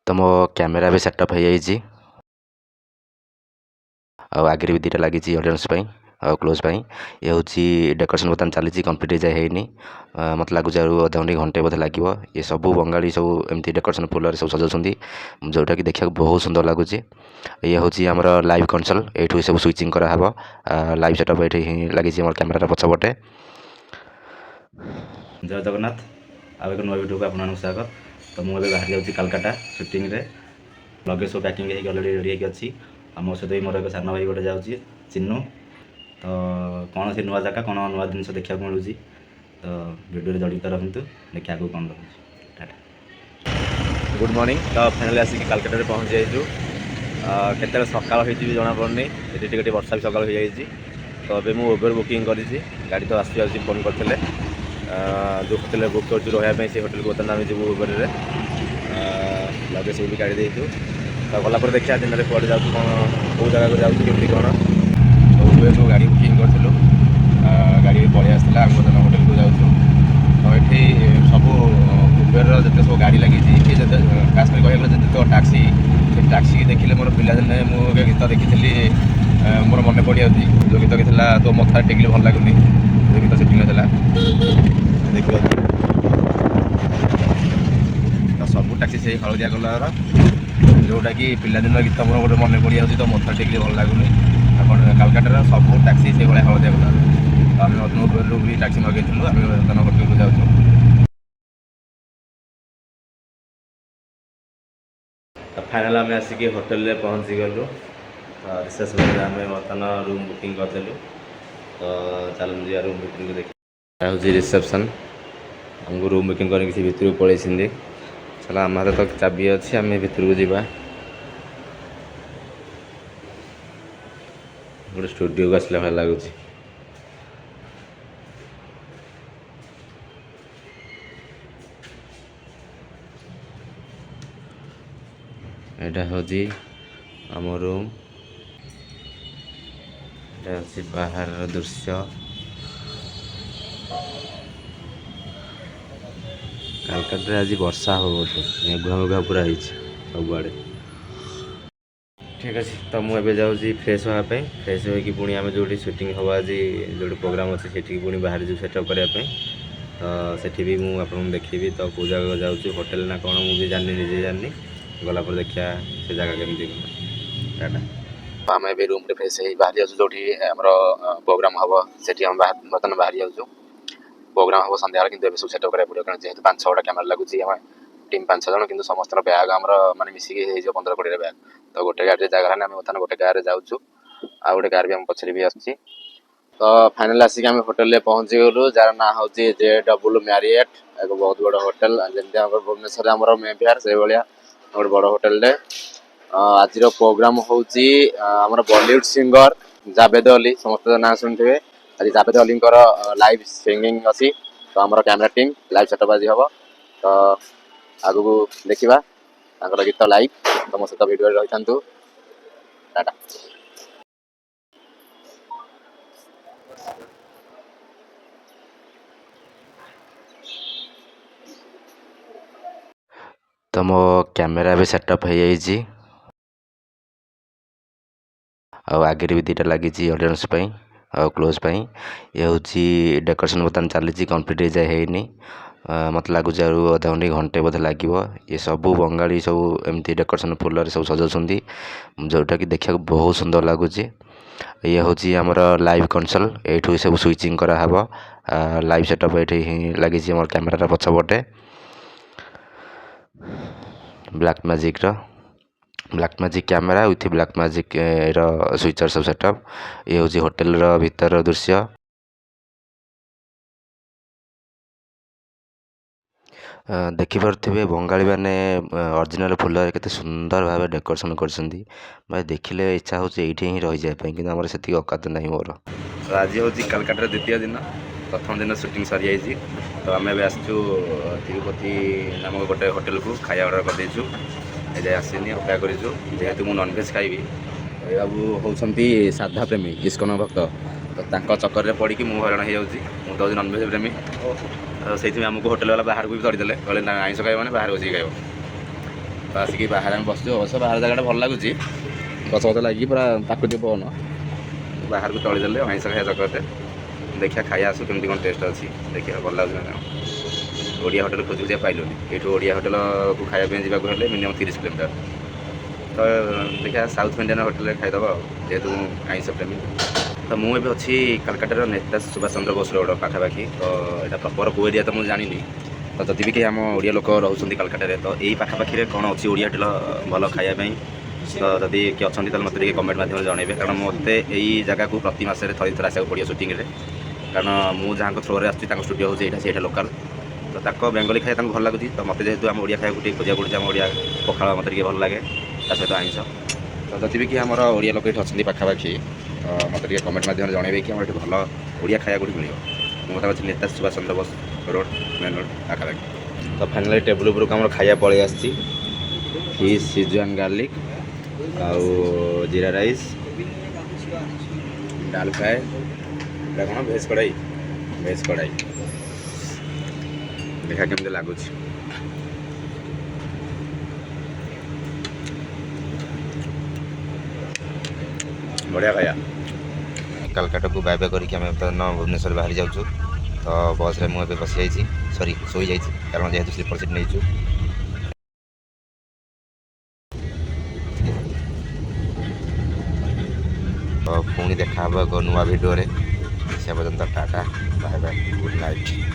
तो मो कैमेरा भी सेटअप हो जाइए आगे भी दुटा लगी ऑडियंस क्लोज ये हूँ डेकोरेशन बर्तमान चली कंप्लीट जाए है मत लगुच अधा घंटे घंटे बोधे लगे ये सब बंगाली सब एमती डेकोरेशन फुल सब सजाऊँ जोटा कि देखा बहुत सुंदर लगुच ये हूँ आमर लाइव कंसोल ये सब स्विचिंग कराव लाइव सेटअप ये लगी आम कैमेरा पछपटे। जय जगन्नाथ आउ एक नुआ वीडियो को आपको स्वागत। तो मुझे बाहर जाऊँगी कालकाटा सुटिंग रे लगेज सब पैकिंग होगी अलरेडी रेडी होगी अच्छी मो सहित मोर एक सान भाई गोटे जाऊँगी चिन्नू। तो कौन से नुआ जगह कौन नुआ जिन देखा मिलूँ तो वीडियो जड़ित रहतु देखा कौन रही टाटा। Good morning. तो फाइनाली आसिक कालकाटा पहुँच जाइए केत सका जना पड़नी ये टे वर्षा भी सका हो जाए। तो अभी मुझे उबेर बुकिंग करी गाड़ी तो आसी फोन करते जो होटेल बुक कर रहा से होटेल को बर्तमान आम जीव उबेर लगेज भी गाड़ी देचु। तो गलापर देखा दिन में कौन जाऊँ कौन कौ जगह को जाऊँ केमती कौन तो उबेर को गाड़ी बुकिंग करूँ गाड़ी पलि आसाला आम बर्तमान होटेल को जाऊँ। तो ये सब उबेर जिते सब गाड़ी लगी खास कर कहला जिते टैक्सी टैक्सी की देखिले मोर पिलादिने मुझे गीत देखी मोर मन पड़ जाती जो गीत की तो मथा टेकिले भल लगुनि जो गीत सेटिंग होता देख तो सब टैक्सी से हलदिया कलर जोटा कि पिलादिन गीत मोर गोटे मन पड़ जाती तो मथा टेकिले भल लगुनि कालकाटार सब टैक्सी से भाई हलदिया कलर। तो आम बर्तमान भी टैक्सी मगेलु आम बर्तमान होटेल को जाऊँ। तो फाइनाल आम आसिक होटेल पहुँची गलु रिसेप्शन आम बर्तमान रूम बुकिंग करदेलु। तो चलू जी रूम भितर को देखिए हूँ रिसेप्शन आमको रूम बुकिंग करके भितर को पलि चलो आम हाथ तो चाबी अच्छी आम भितर को जावा गोटे स्टूडियो को आसला भाई लगुच। यहाँ हूँ आम रूम बाहर दृश्य कालकाटा आज वर्षा हो बोलते मेघुआ मेघुआ पूरा सबुआड़े। ठीक अच्छे तो मुझे जाऊँगी फ्रेश हाँपाई फ्रेश होगी पुणी आम जो सुटिंग हम आज जो प्रोग्राम अच्छे से पुणी बाहर जो सेटअप करने तो सेठी भी मुझे देखी तो कौ जगह जाऊँ होटेल ना कौन मुझे जानी निजे जानी गलापर देखा से जगह केमती टाटा। आम ए रूम फ्रेश हो बाहरी जाऊँ जो प्रोग्राम हम से बर्तमान बाहरी जाऊँ प्रोग्राम हम सन्ध्या कि सब सेटअप करा पड़ो कारण जेहतु 5-6टा कैमेरा लगुच टीम 5-6 जन कि समस्त बैग आम मैंने मिसिक 15-20 बैग। तो गोटे गाड़ी जगह आम बर्तमान गोटे कार जाऊँ आ गोटे कार भी आम पछरे भी आसी। तो फाइनाल आसिक आम होटेल पहुँची गलु जार ना हूँ JW मैरियट एक बहुत बड़ होटेल जमी भुवनेश्वर आम मे फेयर से भाया गोटे बड़ होटेल। आज प्रोग्राम हूँ आम बॉलीवुड सिंगर जावेद अली समस्त ना शुणुवे आज जावेद अली लाइव सिंगिंग अच्छी। तो आम कैमेरा टीम लाइव सेटअप आज हम तो आगू देखा गीत लाइव तो मो सहित भिडियो रही था टाटा। तो मो कैमेरा भी सेटअप हो जाइए आगे भी दुटा लगी ऑडियंस क्लोज ये हूँ डेकोरेशन बर्तमान चली कंप्लीट जाए है मत लगुच अधा घंटे घंटे बोधे लगे ये सब बंगाली सब एमती डेकोरेशन फुल सब सजाऊँ जोटा कि देखा बहुत सुंदर लगुच ये हूँ आमर लाइव कंसोल ये सब स्विचिंग कराव लाइव सेटअप ये लगी आम कैमेरा पछपटे Blackmagic camera with Blackmagic switcher सब सेटअप ये हूँ होटेल भीतर दृश्य। देखिपे बंगाली मैंने ओरिजिनल फुल के सुंदर भाव डेकोरेशन कर देखिले इच्छा हो ही रही जाए कि आम से औकात नहीं मोर। तो आज हूँ कालकाटार द्वितीय दिन प्रथम दिन सुटिंग सरी जाइए। तो आम आसचु तिरुपति नामक गोटे होटेल को खाया ऑर्डर कर देचु ए आसनी अपेक्षा करूँ जेहेतु मुझे नॉनभेज खाइबी बाबू होती साधा प्रेमी इस्कन भक्त तो चक्कर में पड़ी मुझे हरण हो मुझे नॉनभेज प्रेमी तो से आमको होटेल वाला बाहर को भी धरीदे कहले ना आइंस खाइब मैंने बाहर बस खाइब ତ ଆସିକି ବାହାରେ ଆମେ ବସିଛୁ। ଅବଶ୍ୟ ବାହାର ଜାଗାଟା ଭଲ ଲାଗୁଛି, ଗଛ ଗଛ ଲାଗିକି ପୁରା ପ୍ରାକୃତିକ ପବନ। ବାହାରକୁ ତଳିଦେଲେ ଆଇଁଷ ଖାଇବା ଚକରରେ ଦେଖିବା ଖାଇବା ଆସୁ କେମିତି କ'ଣ ଟେଷ୍ଟ ଅଛି, ଦେଖିବା ଭଲ ଲାଗୁଛି ନା କ'ଣ। ଓଡ଼ିଆ ହୋଟେଲ ଖୋଜି ଖୋଜିବା ପାଇଲୁନି। ଏଇଠୁ ଓଡ଼ିଆ ହୋଟେଲକୁ ଖାଇବା ପାଇଁ ଯିବାକୁ ହେଲେ ମିନିମମ୍ 30 କିଲୋମିଟର। ତ ଦେଖିବା ସାଉଥ୍ ଇଣ୍ଡିଆନ୍ ହୋଟେଲରେ ଖାଇଦେବା ଆଉ, ଯେହେତୁ ମୁଁ ଆଇଁଷ ପ୍ରେମୀ। ତ ମୁଁ ଏବେ ଅଛି କାଲକାଟାର ନେତାଜୀ ସୁଭାଷ ଚନ୍ଦ୍ର ବୋଷ ରୋଡ଼ ପାଖାପାଖି। ତ ଏଇଟା ପ୍ରପର କେଉଁ ଏରିଆ ତ ମୁଁ ଜାଣିନି। ତ ଯଦି ବି କେହି ଆମ ଓଡ଼ିଆ ଲୋକ ରହୁଛନ୍ତି କାଲକାଟାରେ, ତ ଏଇ ପାଖାପାଖିରେ କ'ଣ ଅଛି ଓଡ଼ିଆ ହୋଟେଲ ଭଲ ଖାଇବା ପାଇଁ, ତ ଯଦି କିଏ ଅଛନ୍ତି ତାହେଲେ ମୋତେ ଟିକେ କମେଣ୍ଟ ମାଧ୍ୟମରେ ଜଣାଇବେ। କାରଣ ମୋତେ ଏଇ ଜାଗାକୁ ପ୍ରତି ମାସରେ ଥରେ ଆସିବାକୁ ପଡ଼ିବ ସୁଟିଂରେ। କାରଣ ମୁଁ ଯାହାଙ୍କ ଥ୍ରୋରେ ଆସୁଛି ତାଙ୍କ ଷ୍ଟୁଡ଼ିଓ ହେଉଛି ଏଇଟା, ସେଇଟା ଲୋକାଲ୍। ତ ତାଙ୍କ ବେଙ୍ଗଲୀ ଖାଇବା ତାଙ୍କୁ ଭଲ ଲାଗୁଛି। ତ ମୋତେ ଯେହେତୁ ଆମ ଓଡ଼ିଆ ଖାଇବାକୁ ଟିକେ ଖୋଜିବାକୁ ପଡ଼ୁଛି, ଆମ ଓଡ଼ିଆ ପଖାଳ ମୋତେ ଟିକେ ଭଲ ଲାଗେ, ତା ସହିତ ଆଇଁଷ। ତ ଯଦି ବି କି ଆମର ଓଡ଼ିଆ ଲୋକ ଏଠି ଅଛନ୍ତି ପାଖାପାଖି, ତ ମୋତେ ଟିକେ କମେଣ୍ଟ ମାଧ୍ୟମରେ ଜଣାଇବେ କି ଆମର ଏଠି ଭଲ ଓଡ଼ିଆ ଖାଇବା କେଉଁଠି ମିଳିବ। ମୁଁ ମୋତେ ଅଛି Netaji Subhash Chandra Bose road main road ପାଖାପାଖି। ତ ଫାଇନାଲି ଟେବୁଲ୍ ଉପରକୁ ଆମର ଖାଇବା ପଳେଇ ଆସିଛି। ଫିସ୍ ସିଜୱାନ୍ ଗାର୍ଲିକ୍, ଆଉ ଜିରା ରାଇସ୍, ଡାଲ ଫ୍ରାଏ, ଏଇଟା କ'ଣ ଭେଜ୍ କଢ଼ାଇ, ଭେଜ୍ କଢ଼ାଇ। ଦେଖା କେମିତି ଲାଗୁଛି। ବଢ଼ିଆ ଖାଇବା। କାଲକାଟାକୁ ବାଏ ବାଏ କରିକି ଆମେ ବର୍ତ୍ତମାନ ଭୁବନେଶ୍ୱର ବାହାରି ଯାଉଛୁ। ତ ବସ୍ରେ ମୁଁ ଏବେ ବସିଯାଇଛି, ଶୋଇଯାଇଛି, କାରଣ ଯେହେତୁ ସ୍ଲିପର୍ ସିଟ୍ ନେଇଛୁ। ତ ପୁଣି ଦେଖା ହେବ ଏକ ନୂଆ ଭିଡ଼ିଓରେ। ସେ ପର୍ଯ୍ୟନ୍ତ tata, bye bye, good night.